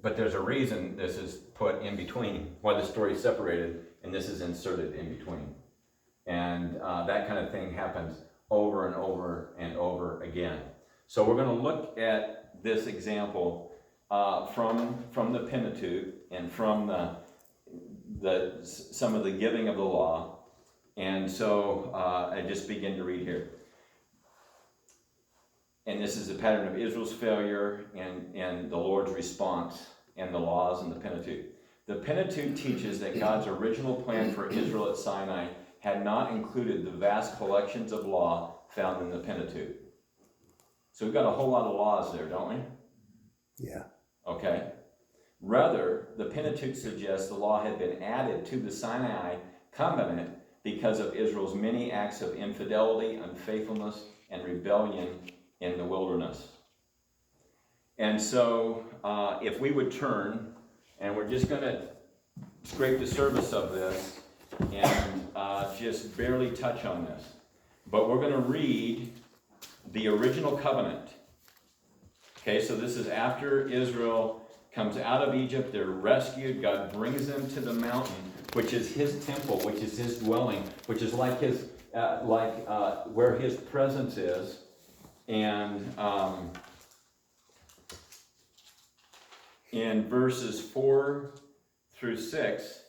but there's a reason this is put in between, why the story is separated, and this is inserted in between. And that kind of thing happens over and over and over again. So we're going to look at this example from the Pentateuch and from some of the giving of the law. And so I just begin to read here. And this is a pattern of Israel's failure and the Lord's response and the laws in the Pentateuch. The Pentateuch teaches that God's original plan for Israel at Sinai had not included the vast collections of law found in the Pentateuch. So we've got a whole lot of laws there, don't we? Yeah. Okay. Rather, the Pentateuch suggests the law had been added to the Sinai covenant because of Israel's many acts of infidelity, unfaithfulness, and rebellion in the wilderness. And so, if we would turn, and we're just going to scrape the surface of this and just barely touch on this. But we're going to read the original covenant. Okay, so this is after Israel comes out of Egypt, they're rescued, God brings them to the mountain, which is his temple, which is his dwelling, which is like his, where his presence is. And in verses 4 through 6,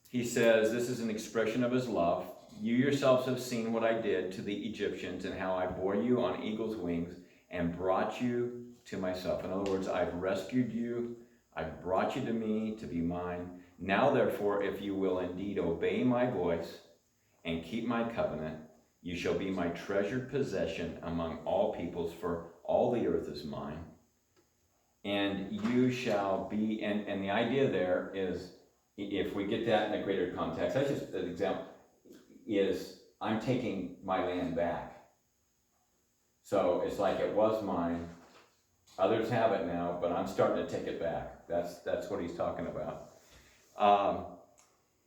he says, this is an expression of his love. You yourselves have seen what I did to the Egyptians and how I bore you on eagle's wings and brought you to myself. In other words, I've rescued you. I've brought you to me to be mine. Now, therefore, if you will indeed obey my voice and keep my covenant, you shall be my treasured possession among all peoples, for all the earth is mine. And you shall be, and the idea there is, if we get that in a greater context, that's just an example, is I'm taking my land back. So it's like it was mine, others have it now, but I'm starting to take it back. That's what he's talking about.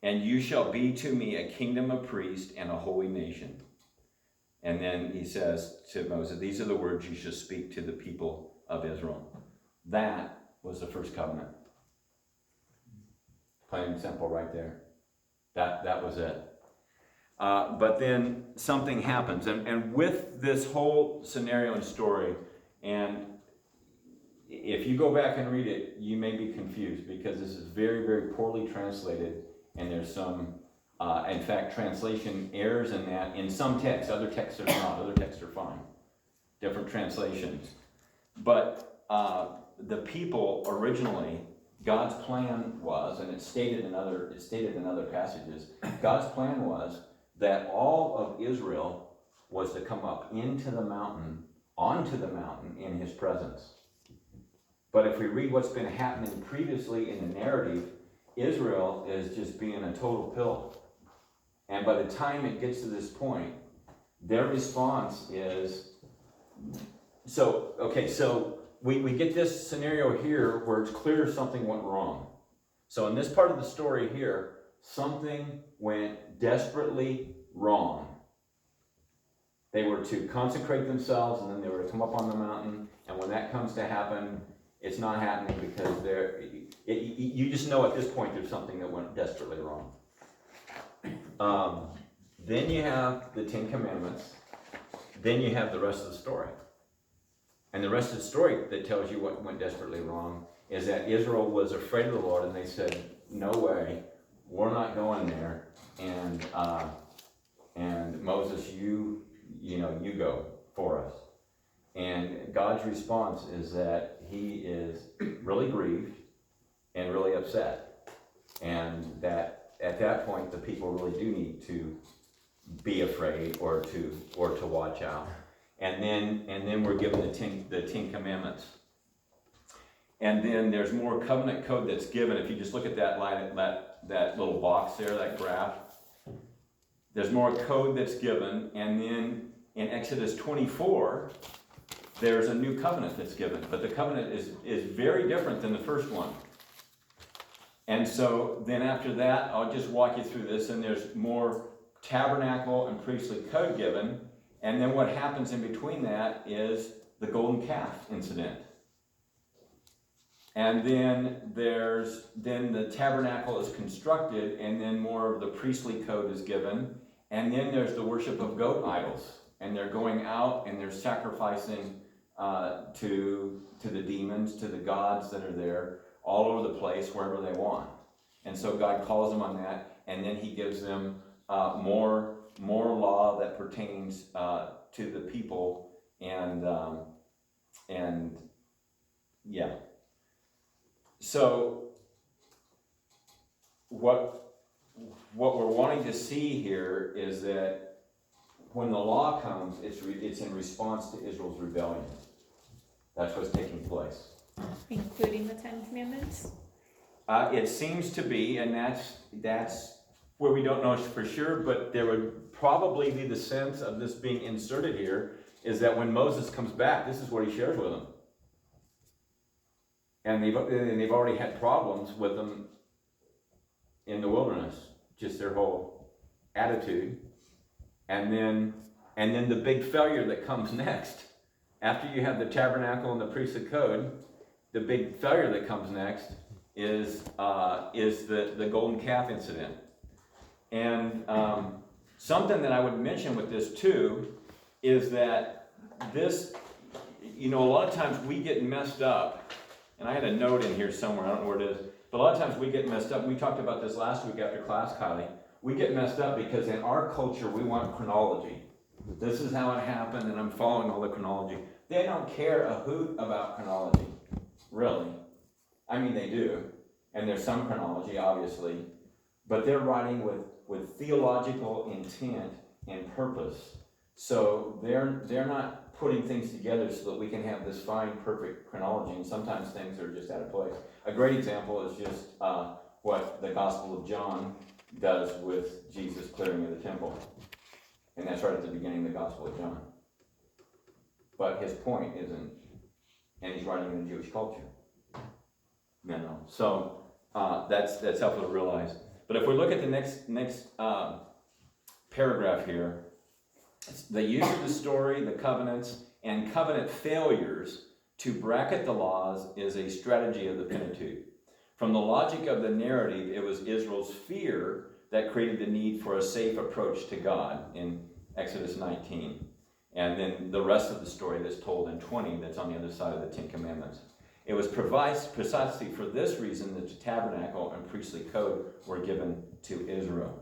And you shall be to me a kingdom of priests and a holy nation. And then he says to Moses, these are the words you shall speak to the people of Israel. That was the first covenant. Plain and simple right there. That was it. But then something happens. And with this whole scenario and story, and if you go back and read it, you may be confused because this is very, very poorly translated. And there's some, in fact, translation errors in that. In some texts, other texts are not. Other texts are fine. Different translations. But the people originally, God's plan was, and it's stated in other passages, God's plan was that all of Israel was to come up into the mountain, onto the mountain in his presence. But if we read what's been happening previously in the narrative, Israel is just being a total pill. And by the time it gets to this point, their response is, so we get this scenario here where it's clear something went wrong. So in this part of the story here, something went desperately wrong. They were to consecrate themselves, and then they were to come up on the mountain, and when that comes to happen, it's not happening because you just know at this point there's something that went desperately wrong. Then you have the Ten Commandments. Then you have the rest of the story. And the rest of the story that tells you what went desperately wrong is that Israel was afraid of the Lord, and they said, no way, we're not going there. And Moses, you go for us. And God's response is that he is really grieved and really upset. And that at that point, the people really do need to be afraid or to watch out. And then we're given the Ten Commandments. And then there's more covenant code that's given. If you just look at that line, that little box there, that graph, there's more code that's given. And then in Exodus 24, there's a new covenant that's given. But the covenant is very different than the first one. And so then after that, I'll just walk you through this. And there's more tabernacle and priestly code given. And then what happens in between that is the golden calf incident. And then the tabernacle is constructed, and then more of the priestly code is given. And then there's the worship of goat idols, and they're going out and they're sacrificing to the demons, to the gods that are there, all over the place, wherever they want. And so God calls them on that, and then He gives them more law that pertains to the people, and yeah. So what we're wanting to see here is that when the law comes, it's in response to Israel's rebellion. That's what's taking place. Including the Ten Commandments? It seems to be, and that's where we don't know for sure, but there would probably be the sense of this being inserted here, is that when Moses comes back, this is what he shares with them. And they've already had problems with them in the wilderness, just their whole attitude. And then the big failure that comes next. After you have the tabernacle and the priestly code, the big failure that comes next is the golden calf incident. And something that I would mention with this too is that this, a lot of times we get messed up. And I had a note in here somewhere, I don't know where it is, but a lot of times we get messed up. We talked about this last week after class, Kylie. We get messed up because in our culture we want chronology. This is how it happened, and I'm following all the chronology. They don't care a hoot about chronology, really. I mean, they do, and there's some chronology, obviously, but they're writing with theological intent and purpose. So they're not putting things together so that we can have this fine, perfect chronology, and sometimes things are just out of place. A great example is just what the Gospel of John does with Jesus clearing of the temple. And that's right at the beginning of the Gospel of John. But his point isn't, and he's writing in the Jewish culture. No. So that's helpful to realize. But if we look at the next paragraph here, the use of the story, the covenants, and covenant failures to bracket the laws is a strategy of the Pentateuch. From the logic of the narrative, it was Israel's fear that created the need for a safe approach to God in Exodus 19. And then the rest of the story that's told in 20 that's on the other side of the Ten Commandments. It was precisely for this reason that the tabernacle and priestly code were given to Israel.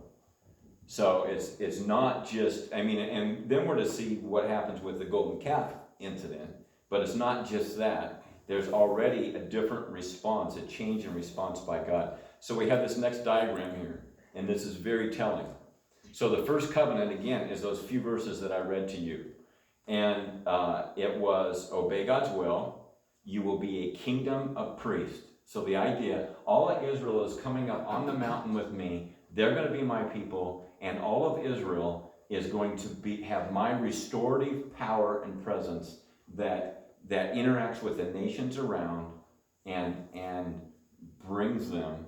So it's not just, and then we're to see what happens with the golden calf incident, but it's not just that. There's already a different response, a change in response by God. So we have this next diagram here, and this is very telling. So the first covenant, again, is those few verses that I read to you. And it was, obey God's will, you will be a kingdom of priests. So the idea, all of Israel is coming up on the mountain with me, they're going to be my people, and all of Israel is going to have my restorative power and presence that interacts with the nations around and brings them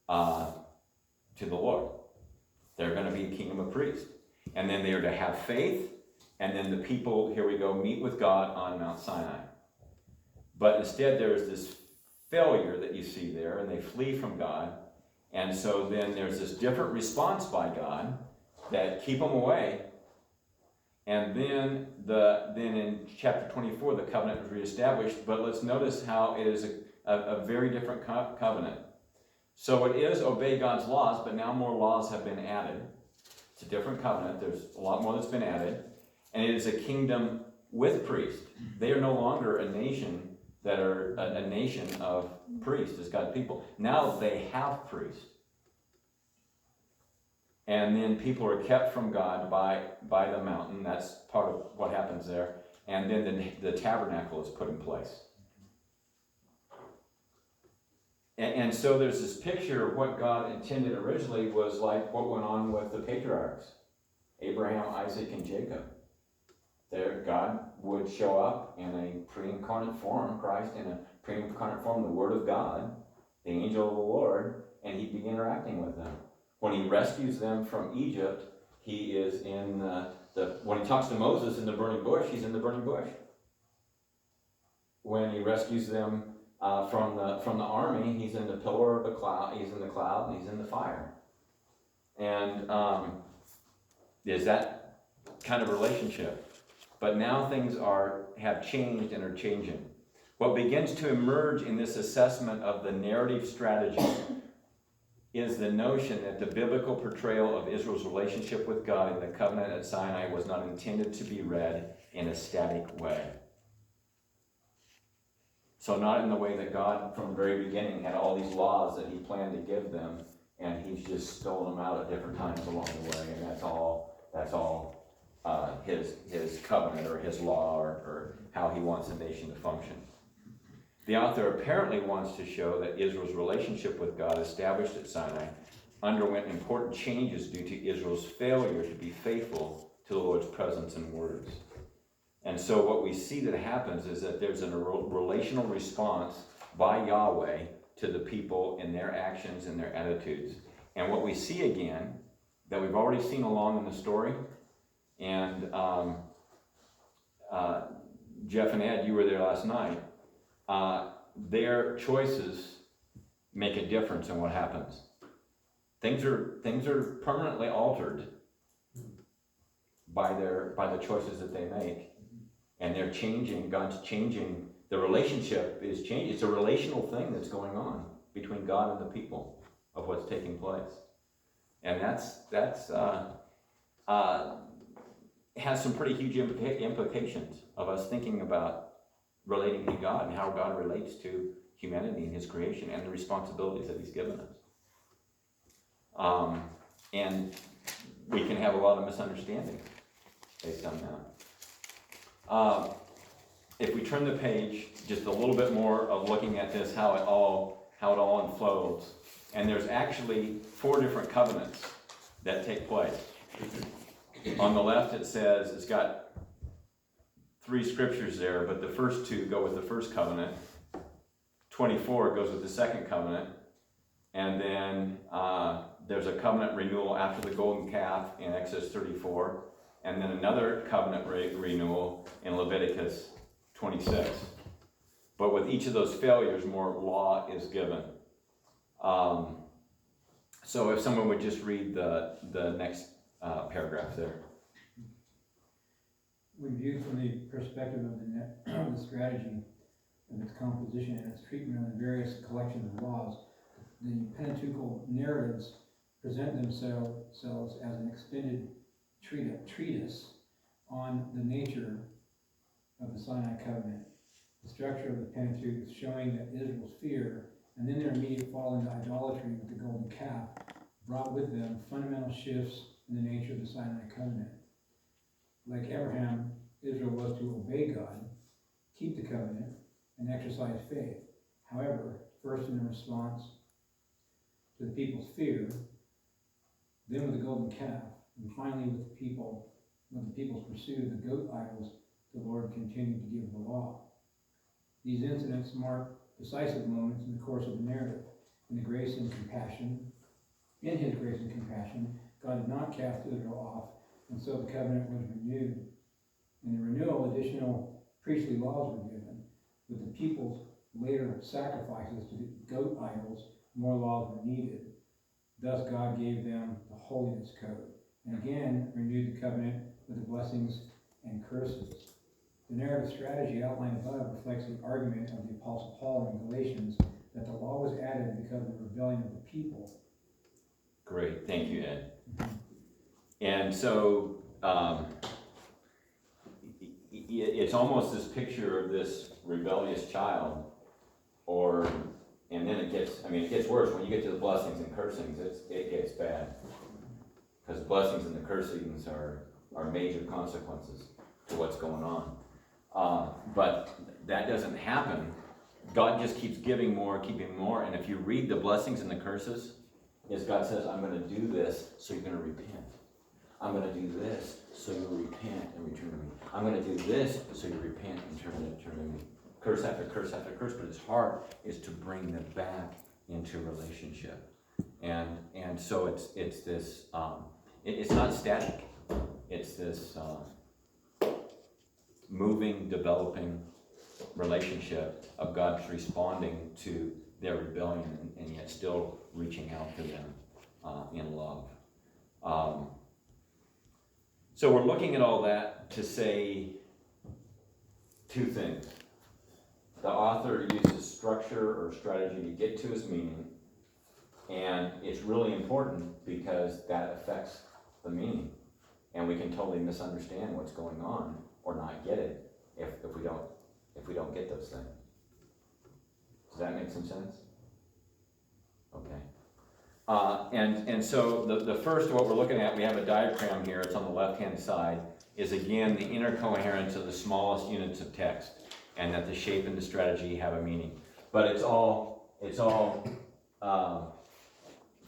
to the Lord. They're going to be a kingdom of priests. And then they are to have faith, and then the people, here we go, meet with God on Mount Sinai. But instead there's this failure that you see there, and they flee from God. And so then there's this different response by God that keep them away. And then in chapter 24, the covenant was reestablished. But let's notice how it is a very different covenant. So it is obey God's laws, but now more laws have been added. It's a different covenant. There's a lot more that's been added. And it is a kingdom with priests. They are no longer a nation that are a nation of priests as God's people. Now they have priests. And then people are kept from God by the mountain. That's part of what happens there. And then the tabernacle is put in place. And so there's this picture of what God intended originally was like what went on with the patriarchs, Abraham, Isaac, and Jacob. There, God would show up in a pre-incarnate form, Christ in a pre-incarnate form, the Word of God, the angel of the Lord, and he'd be interacting with them. When he rescues them from Egypt, he is in when he talks to Moses in the burning bush, he's in the burning bush. When he rescues them from the army, he's in the pillar of the cloud, he's in the cloud, and he's in the fire. And is that kind of relationship? But now things have changed and are changing. What begins to emerge in this assessment of the narrative strategy is the notion that the biblical portrayal of Israel's relationship with God in the covenant at Sinai was not intended to be read in a static way. So not in the way that God, from the very beginning, had all these laws that he planned to give them, and he's just stolen them out at different times along the way, and that's all his covenant or his law or how he wants a nation to function. The author apparently wants to show that Israel's relationship with God, established at Sinai, underwent important changes due to Israel's failure to be faithful to the Lord's presence and words. And so what we see that happens is that there's a relational response by Yahweh to the people in their actions and their attitudes. And what we see again, that we've already seen along in the story, and Jeff and Ed, you were there last night, their choices make a difference in what happens. Things are permanently altered by the choices that they make. And they're changing, God's changing, the relationship is changing. It's a relational thing that's going on between God and the people of what's taking place. And that's has some pretty huge implications of us thinking about relating to God and how God relates to humanity and his creation and the responsibilities that he's given us. And we can have a lot of misunderstanding based on that. If we turn the page, just a little bit more of looking at this, how it all unfolds. And there's actually 4 different covenants that take place. On the left it says, it's got 3 scriptures there, but the first 2 go with the first covenant. 24 goes with the second covenant. And then there's a covenant renewal after the golden calf in Exodus 34. And then another covenant renewal in Leviticus 26. But with each of those failures, more law is given. So if someone would just read the next paragraph there. When viewed from the perspective of the strategy, of its composition and its treatment of the various collections of laws, the Pentateuchal narratives present themselves as an extended treatise on the nature of the Sinai covenant. The structure of the Pentateuch is showing that Israel's fear and then their immediate fall into idolatry with the golden calf brought with them fundamental shifts in the nature of the Sinai covenant. Like Abraham, Israel was to obey God, keep the covenant, and exercise faith. However, first in response to the people's fear, then with the golden calf, and finally with the people's pursuit of the goat idols, the Lord continued to give the law. These incidents mark decisive moments in the course of the narrative. In his grace and compassion, God did not cast Israel off, and so the covenant was renewed. In the renewal, additional priestly laws were given. With the people's later sacrifices to the goat idols, more laws were needed. Thus God gave them the holiness code, and again renewed the covenant with the blessings and curses. The narrative strategy outlined above reflects the argument of the Apostle Paul in Galatians that the law was added because of the rebellion of the people. Great, thank you, Ed. And so it's almost this picture of this rebellious child, and then it gets worse. When you get to the blessings and cursings, it gets bad. Because blessings and the cursings are major consequences to what's going on. But that doesn't happen. God just keeps giving more, keeping more. And if you read the blessings and the curses, yes, God says, I'm going to do this, so you're going to repent. I'm going to do this, so you'll repent and return to me. I'm going to do this, so you repent and turn to me. Curse after curse after curse, but his heart is to bring them back into relationship. And so it's this, it's not static. It's this moving, developing relationship of God's responding to their rebellion and yet still reaching out to them in love. So we're looking at all that to say two things. The author uses structure or strategy to get to his meaning, and it's really important because that affects the meaning. And we can totally misunderstand what's going on or not get it if we don't get those things. Does that make some sense? Okay. And so the first of what we're looking at, we have a diagram here, it's on the left-hand side, is again the inner coherence of the smallest units of text, and that the shape and the strategy have a meaning. But it's all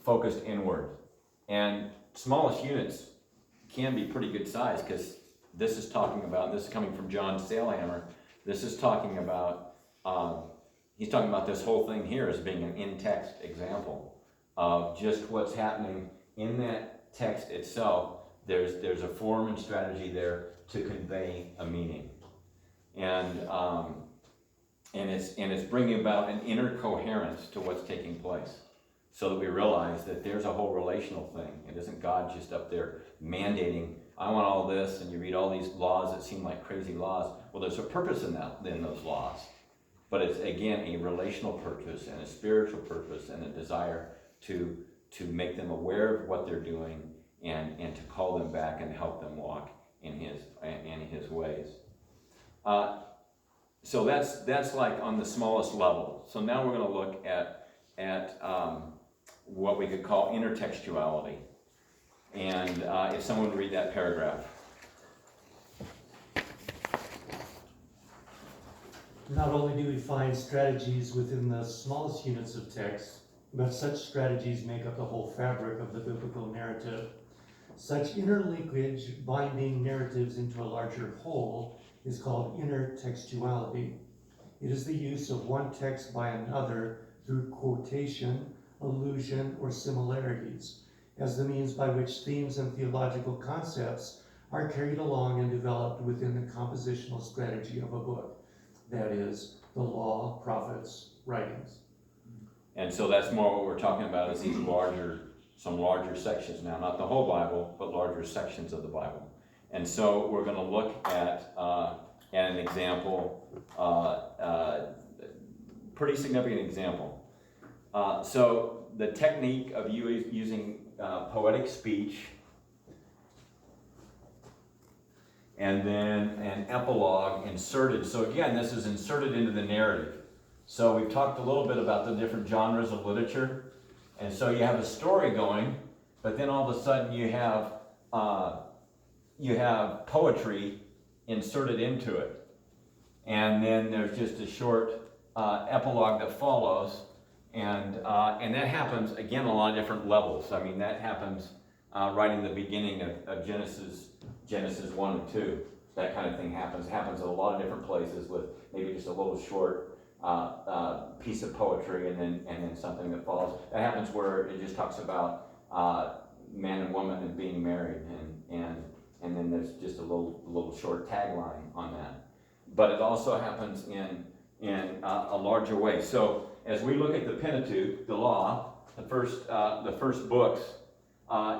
focused inward. And smallest units can be pretty good size, because this is talking about, this is coming from John Sailhammer, this is talking about, he's talking about this whole thing here as being an in-text example of just what's happening in that text itself. There's a form and strategy there to convey a meaning. And it's bringing about an inner coherence to what's taking place, so that we realize that there's a whole relational thing. It isn't God just up there mandating, I want all this, and you read all these laws that seem like crazy laws. Well, there's a purpose in those laws. But it's, again, a relational purpose and a spiritual purpose and a desire to make them aware of what they're doing and to call them back and help them walk in his ways. So that's like on the smallest level. So now we're going to look at what we could call intertextuality. And if someone would read that paragraph. Not only do we find strategies within the smallest units of text, but such strategies make up the whole fabric of the biblical narrative. Such interlinkage binding narratives into a larger whole is called intertextuality. It is the use of one text by another through quotation, allusion, or similarities as the means by which themes and theological concepts are carried along and developed within the compositional strategy of a book. That is, the law, prophets, writings. And so that's more what we're talking about, is some larger sections now, not the whole Bible, but larger sections of the Bible. And so we're going to look at an example, pretty significant example. So the technique of using poetic speech, and then an epilogue inserted. So again, this is inserted into the narrative. So we've talked a little bit about the different genres of literature. And so you have a story going, but then all of a sudden you have poetry inserted into it. And then there's just a short epilogue that follows. And that happens, again, on a lot of different levels. I mean, that happens right in the beginning of Genesis 1 and 2. That kind of thing happens. It happens in a lot of different places with maybe just a little short piece of poetry and then something that follows. That happens where it just talks about man and woman and being married, and then there's just a little short tagline on that. But it also happens in a larger way. So as we look at the Pentateuch, the law, the first books,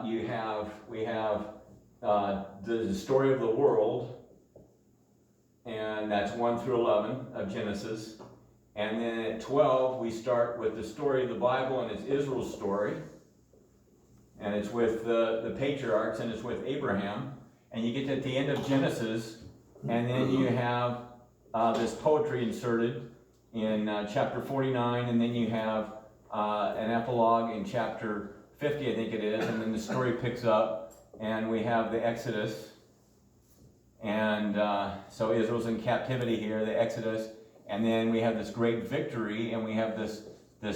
we have the story of the world, and that's 1 through 11 of Genesis. And then at 12, we start with the story of the Bible, and it's Israel's story. And it's with the patriarchs, and it's with Abraham. And you get to the end of Genesis, and then you have this poetry inserted in chapter 49, and then you have an epilogue in chapter 50, I think it is, and then the story picks up, and we have the Exodus. And so Israel's in captivity here, the Exodus. And then we have this great victory, and we have this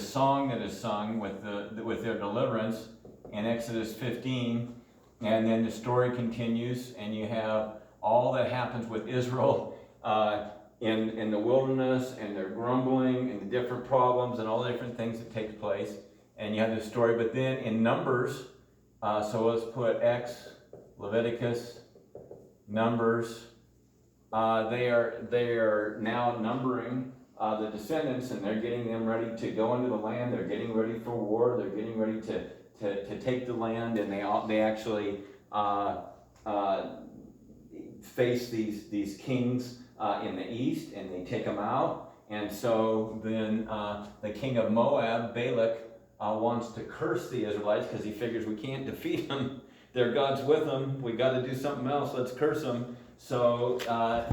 song that is sung with their deliverance in Exodus 15. And then the story continues, and you have all that happens with Israel in the wilderness, and their grumbling, and the different problems, and all the different things that take place. And you have this story. But then in Numbers, so let's put Leviticus, Numbers, they are now numbering the descendants, and they're getting them ready to go into the land. They're getting ready for war. They're getting ready to take the land, and they actually face these kings in the east, and they take them out. And so then the king of Moab, Balak, wants to curse the Israelites because he figures we can't defeat them. Their God's with them. We got to do something else. Let's curse them. So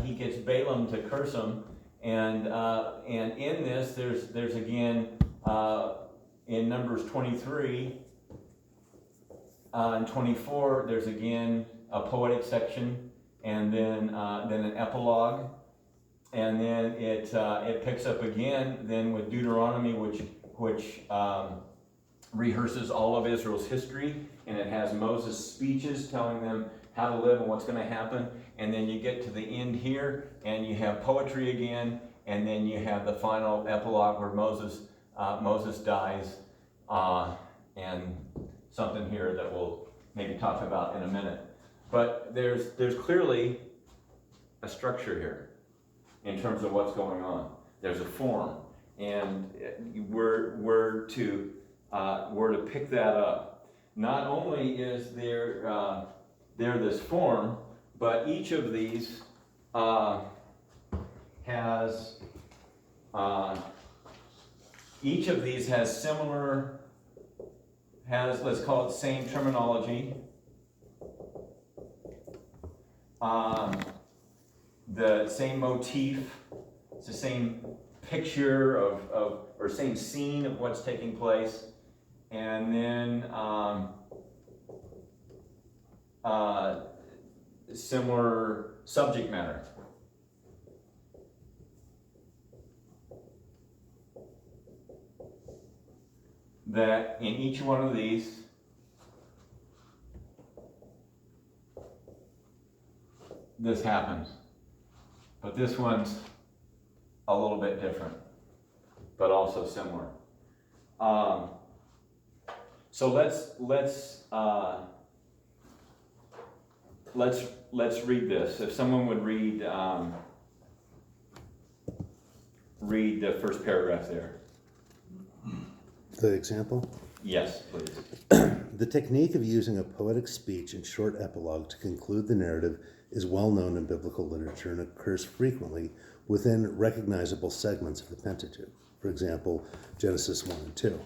he gets Balaam to curse them. And in this, there's again in Numbers 23 and 24, there's again a poetic section, and then an epilogue, and then it picks up again then with Deuteronomy, which rehearses all of Israel's history, and it has Moses' speeches telling them how to live and what's going to happen. And then you get to the end here, and you have poetry again, and then you have the final epilogue where Moses dies, and something here that we'll maybe talk about in a minute. But there's clearly a structure here in terms of what's going on. There's a form, and we're to pick that up. Not only is there this form, but each of these has similar, let's call it same terminology, the same motif, it's the same picture or same scene of what's taking place, and then similar subject matter. That in each one of these, this happens. But this one's a little bit different, but also similar. So let's read this. If someone would read the first paragraph there. The example? Yes, please. The technique of using a poetic speech and short epilogue to conclude the narrative is well known in biblical literature and occurs frequently within recognizable segments of the Pentateuch. For example, Genesis 1 and 2.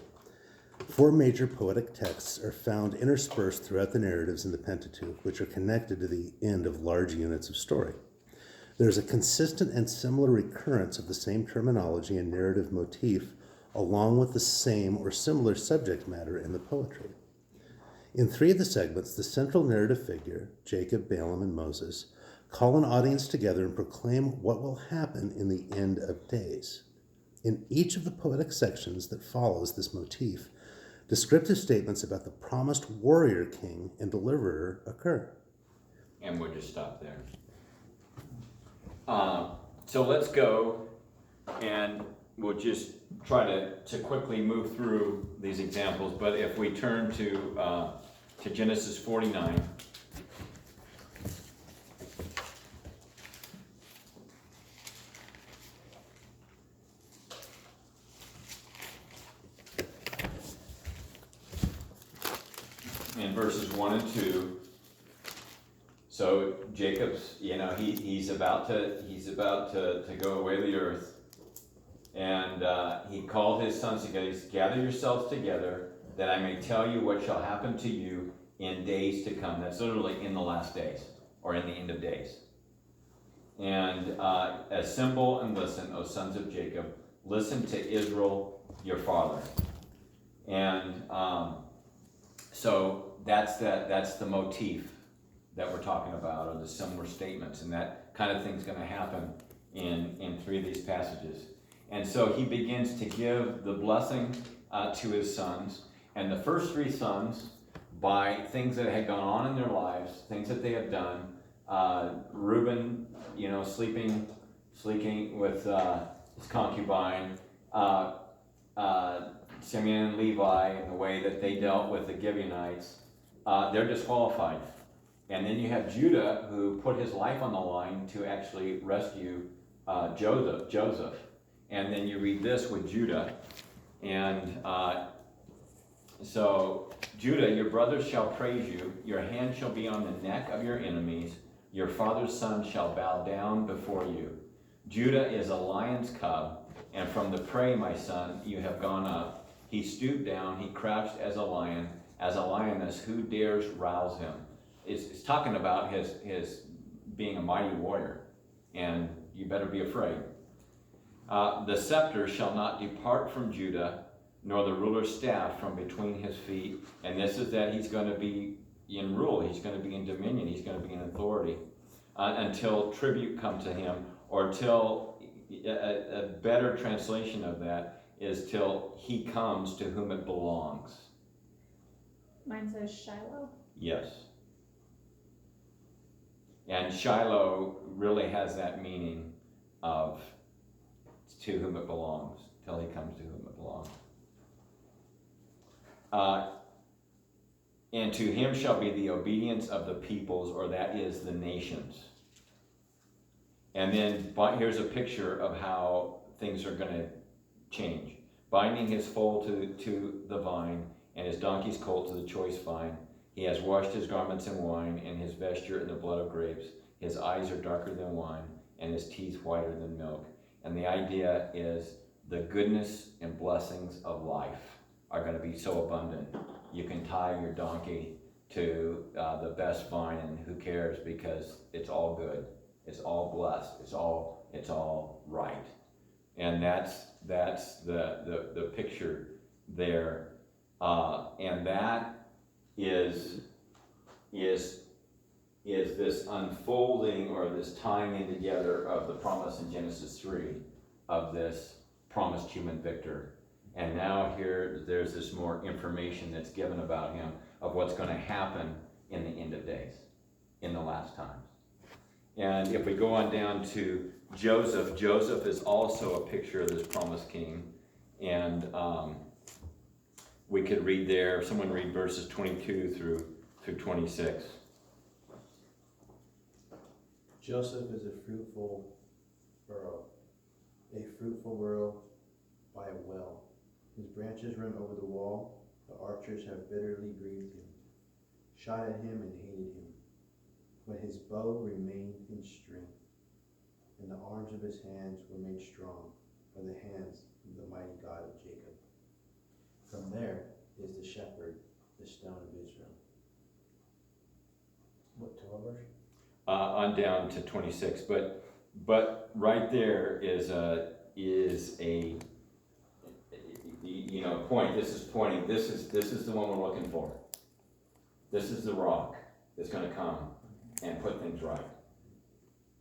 4 major poetic texts are found interspersed throughout the narratives in the Pentateuch, which are connected to the end of large units of story. There is a consistent and similar recurrence of the same terminology and narrative motif, along with the same or similar subject matter in the poetry. In 3 of the segments, the central narrative figure, Jacob, Balaam, and Moses, call an audience together and proclaim what will happen in the end of days. In each of the poetic sections that follows this motif, descriptive statements about the promised warrior king and deliverer occur. And we'll just stop there. So let's go, and we'll just try to quickly move through these examples. But if we turn to Genesis 49. In verses 1 and 2. So Jacob's, he's about to go away the earth, and he called his sons together. He said, "Gather yourselves together, that I may tell you what shall happen to you in days to come." That's literally in the last days, or in the end of days. And assemble and listen, O sons of Jacob. Listen to Israel, your father. And so that's the motif that we're talking about, or the similar statements, and that kind of thing's going to happen in 3 of these passages. And so he begins to give the blessing to his sons, and the first 3 sons, by things that had gone on in their lives, things that they have done. Reuben, sleeping with his concubine. Simeon and Levi, and the way that they dealt with the Gibeonites, they're disqualified. And then you have Judah, who put his life on the line to actually rescue Joseph. And then you read this with Judah. And so, Judah, your brothers shall praise you. Your hand shall be on the neck of your enemies. Your father's son shall bow down before you. Judah is a lion's cub, and from the prey, my son, you have gone up. He stooped down, he crouched as a lion, as a lioness. Who dares rouse him? It's talking about his being a mighty warrior, and you better be afraid. The scepter shall not depart from Judah, nor the ruler's staff from between his feet. And this is that he's going to be in rule, he's going to be in dominion, he's going to be in authority, until tribute come to him, or till, a better translation of that is till he comes to whom it belongs. Mine says Shiloh. Yes. And Shiloh really has that meaning of to whom it belongs, till he comes to whom it belongs. And to him shall be the obedience of the peoples, or that is the nations. And then here's a picture of how things are going to change. Binding his foal to the vine, and his donkey's colt to the choice vine. He has washed his garments in wine, and his vesture in the blood of grapes. His eyes are darker than wine, and his teeth whiter than milk. And the idea is the goodness and blessings of life are going to be so abundant. You can tie your donkey to the best vine, and who cares, because it's all good. It's all blessed. It's all right. And that's the picture there. And that is this unfolding, or this tying in together of the promise in Genesis 3 of this promised human victor. And now here there's this more information that's given about him of what's going to happen in the end of days, in the last times. And if we go on down to Joseph, Joseph is also a picture of this promised king. And we could read there, someone read verses 22 through 26. Joseph is a fruitful burrow by a well. His branches run over the wall. The archers have bitterly grieved him, shot at him and hated him. When his bow remained in strength, and the arms of his hands were made strong by the hands of the mighty God of Jacob. From there is the shepherd, the stone of Israel. What, 12 verse? On down to 26, but right there is a point. This is pointing. This is the one we're looking for. This is the rock that's going to come and put things right.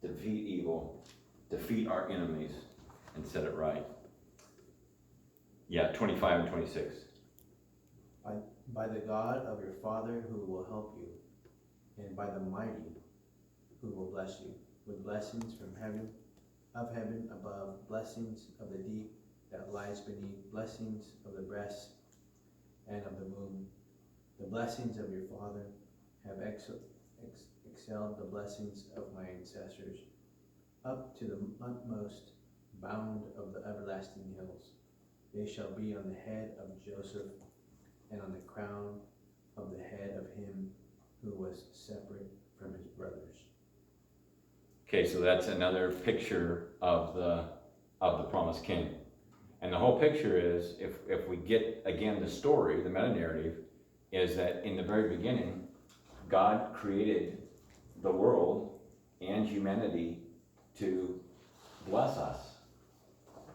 Defeat evil, defeat our enemies, and set it right. Yeah, 25 and 26. By the God of your father who will help you, and by the mighty who will bless you, with blessings from heaven above, blessings of the deep that lies beneath, blessings of the breast and of the womb. The blessings of your father have excelled the blessings of my ancestors, up to the utmost bound of the everlasting hills. They shall be on the head of Joseph, and on the crown of the head of him who was separate from his brothers. Okay, so that's another picture of the promised king. And the whole picture is, if we get, again, the story, the meta-narrative, is that in the very beginning, God created the world and humanity to bless us.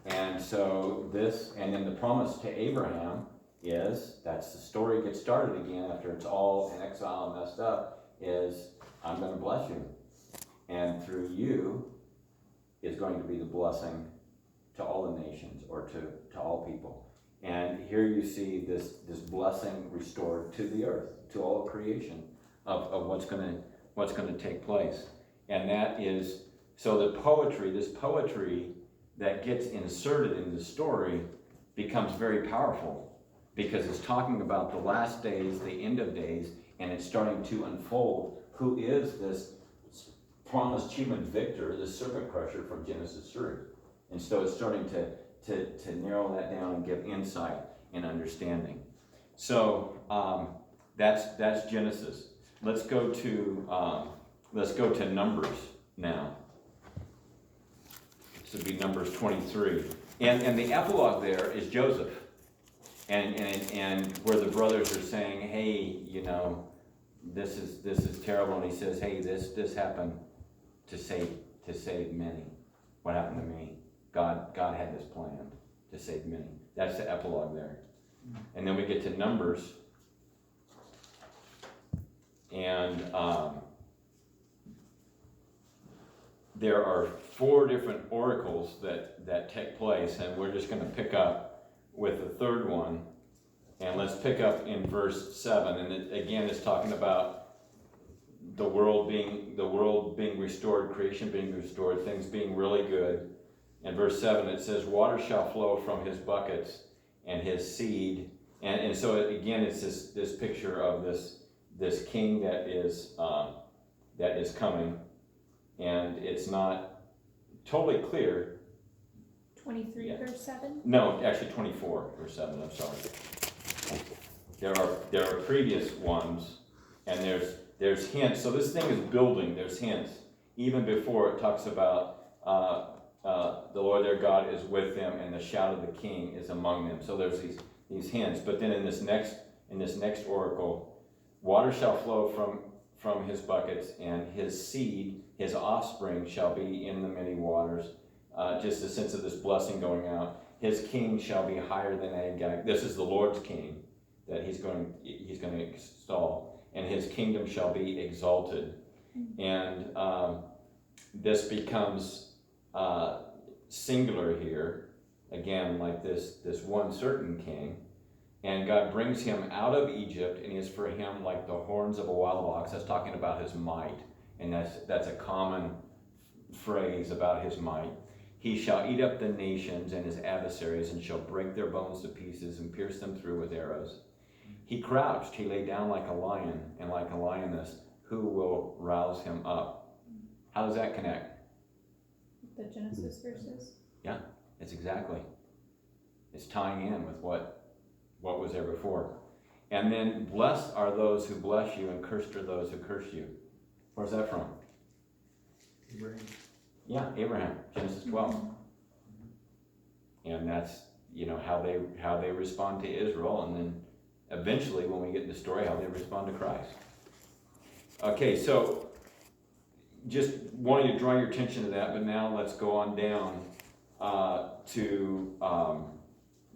And so and then the promise to Abraham is, that's the story gets started again after it's all in exile and messed up, is I'm going to bless you. And through you is going to be the blessing to all the nations, or to all people. And here you see this blessing restored to the earth, to all creation of what's going to take place. And that is, so this poetry that gets inserted in the story becomes very powerful, because it's talking about the last days, the end of days, and it's starting to unfold who is this promised human victor, the serpent crusher from Genesis 3. And so it's starting to narrow that down and give insight and understanding. So that's Genesis. Let's go to Numbers now. This would be Numbers 23. And the epilogue there is Joseph. And where the brothers are saying, hey, you know, this is terrible. And he says, hey, this happened to save many. What happened to me? God had this plan to save many. That's the epilogue there. And then we get to Numbers. And there are 4 different oracles that take place, and we're just going to pick up with the third one. And let's pick up in verse 7. And it's talking about the world being restored, creation being restored, things being really good. In verse 7 it says, water shall flow from his buckets and his seed. And so again, it's this picture of this king that is coming, and it's not totally clear. 23 Yeah. verse 7? No, actually 24 verse 7, I'm sorry. There are previous ones, and there's hints. So this thing is building, there's hints. Even before it talks about the Lord their God is with them, and the shout of the king is among them. So there's these hints. But then in this next oracle, water shall flow from his buckets, and his seed, his offspring, shall be in the many waters. Just a sense of this blessing going out. His king shall be higher than Agag. This is the Lord's king that he's going to install, and his kingdom shall be exalted. And this becomes singular here, again, like this one certain king. And God brings him out of Egypt, and is for him like the horns of a wild ox. That's talking about his might, and that's a common phrase about his might. He shall eat up the nations and his adversaries, and shall break their bones to pieces and pierce them through with arrows. He crouched, he lay down like a lion, and like a lioness, who will rouse him up? How does that connect? The Genesis verses. Yeah, it's tying in with what was there before. And then, blessed are those who bless you, and cursed are those who curse you. Where's that from? Abraham. Yeah, Abraham, Genesis 12. And that's, how they respond to Israel, and then eventually, when we get in the story, how they respond to Christ. Okay, so just wanting to draw your attention to that, but now let's go on down to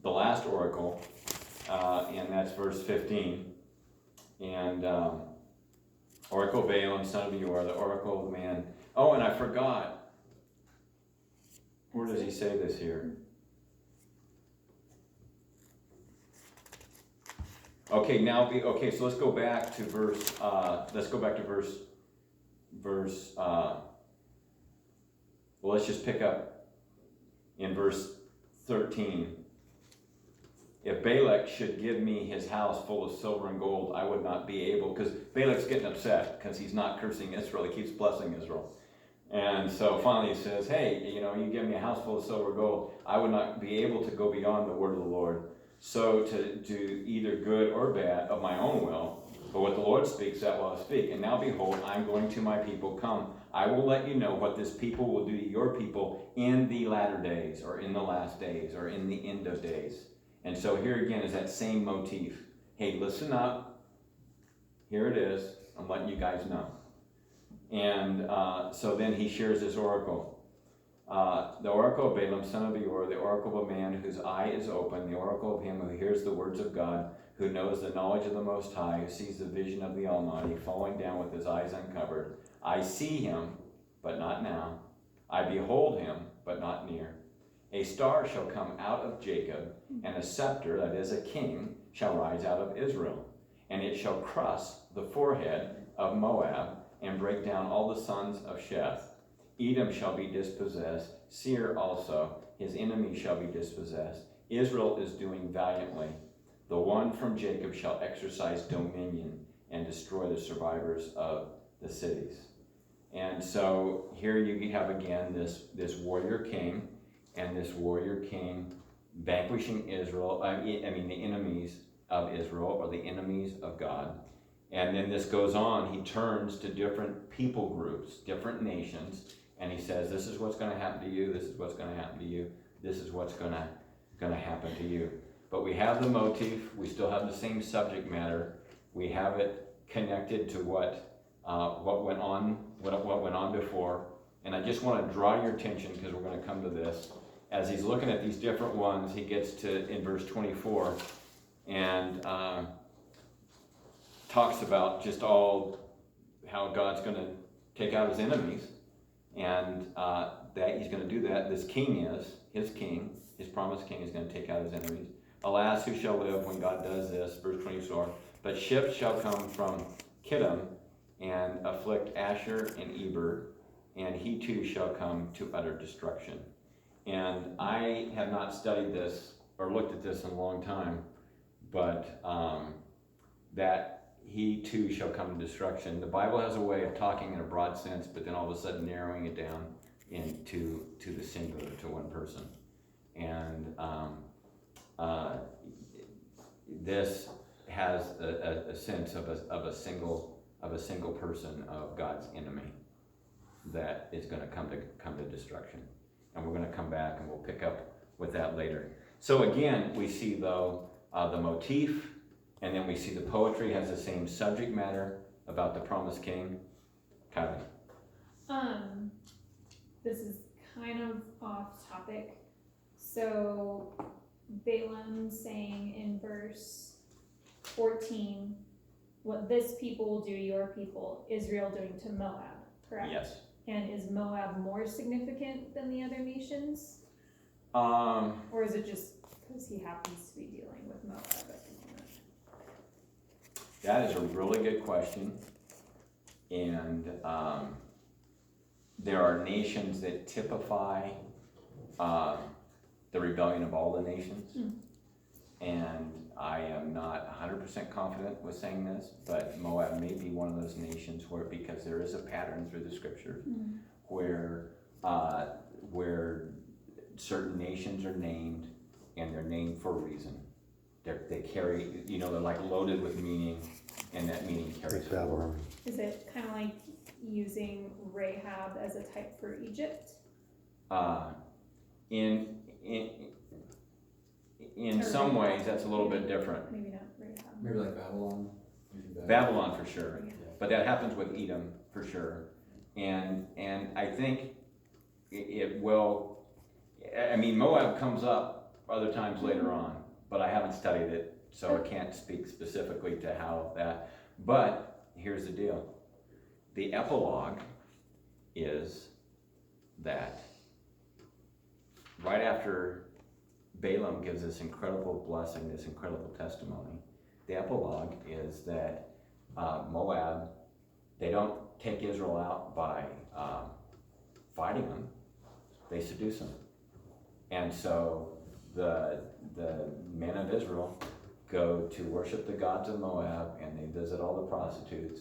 the last oracle, and that's verse 15. And Oracle of Balaam, son of Beor, the oracle of man. Oh, and I forgot. Where does he say this here? Okay, so let's go back to verse, let's just pick up in verse 13. If Balak should give me his house full of silver and gold, I would not be able, because Balak's getting upset because he's not cursing Israel, he keeps blessing Israel. And so finally he says, hey, you give me a house full of silver and gold, I would not be able to go beyond the word of the Lord. So to do either good or bad of my own will, but what the Lord speaks, that will I speak. And now behold, I'm going to my people, come. I will let you know what this people will do to your people in the latter days, or in the last days, or in the end of days. And so here again is that same motif. Hey, listen up. Here it is. I'm letting you guys know. And so then he shares this oracle. The oracle of Balaam, son of Beor, the oracle of a man whose eye is open, the oracle of him who hears the words of God, who knows the knowledge of the Most High, who sees the vision of the Almighty, falling down with his eyes uncovered. I see him, but not now. I behold him, but not near. A star shall come out of Jacob, and a scepter, that is a king, shall rise out of Israel. And it shall crush the forehead of Moab, and break down all the sons of Sheth. Edom shall be dispossessed, Seir also, his enemy shall be dispossessed. Israel is doing valiantly. The one from Jacob shall exercise dominion, and destroy the survivors of the cities. And so here you have again this warrior king, and this warrior king vanquishing Israel, I mean the enemies of Israel, or the enemies of God. And then this goes on, he turns to different people groups, different nations, and he says, this is what's going to happen to you, this is what's going to happen to you, this is what's going to happen to you. But we have the motif, we still have the same subject matter, we have it connected to what went on before. And I just want to draw your attention, because we're going to come to this. As he's looking at these different ones, he gets to in verse 24 and talks about just all how God's going to take out his enemies, and that he's going to do that. This king is his king, his promised king is going to take out his enemies. Alas, who shall live when God does this? Verse 24. But ships shall come from Kittim and afflict Asher and Eber, and he too shall come to utter destruction. And I have not studied this or looked at this in a long time, but that he too shall come to destruction. The Bible has a way of talking in a broad sense, but then all of a sudden narrowing it down into the singular, to one person. And this has a sense of a single person, of God's enemy, that is going to come to destruction. And we're going to come back and we'll pick up with that later. So again, we see though the motif, and then we see the poetry has the same subject matter about the promised king. Kylie. This is kind of off topic. So Balaam saying in verse 14, what this people will do, your people, Israel doing to Moab, correct? Yes. And is Moab more significant than the other nations? Or is it just because he happens to be dealing with Moab at the moment? That is a really good question. And there are nations that typify the rebellion of all the nations. And I am not 100% confident with saying this, but Moab may be one of those nations where, because there is a pattern through the scriptures, where certain nations are named, and they're named for a reason. They carry, they're like loaded with meaning, and that meaning carries Like Babylon. Is it kind of like using Rahab as a type for Egypt? In some ways, that's a little bit different. Maybe not Rahab. Maybe like Babylon. Babylon for sure, Yeah. but that happens with Edom for sure. And I think it will. I mean, Moab comes up other times later on, but I haven't studied it, so I can't speak specifically to how that. But here's the deal: the epilogue is that right after Balaam gives this incredible blessing, this incredible testimony, the epilogue is that Moab, they don't take Israel out by fighting them, they seduce them. And so the men of Israel go to worship the gods of Moab, and they visit all the prostitutes,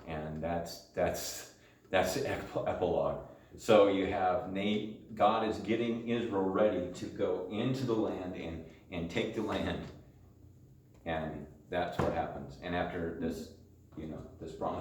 and that's the epilogue. So you have God is getting Israel ready to go into the land and take the land, and that's what happens. And after this, this promise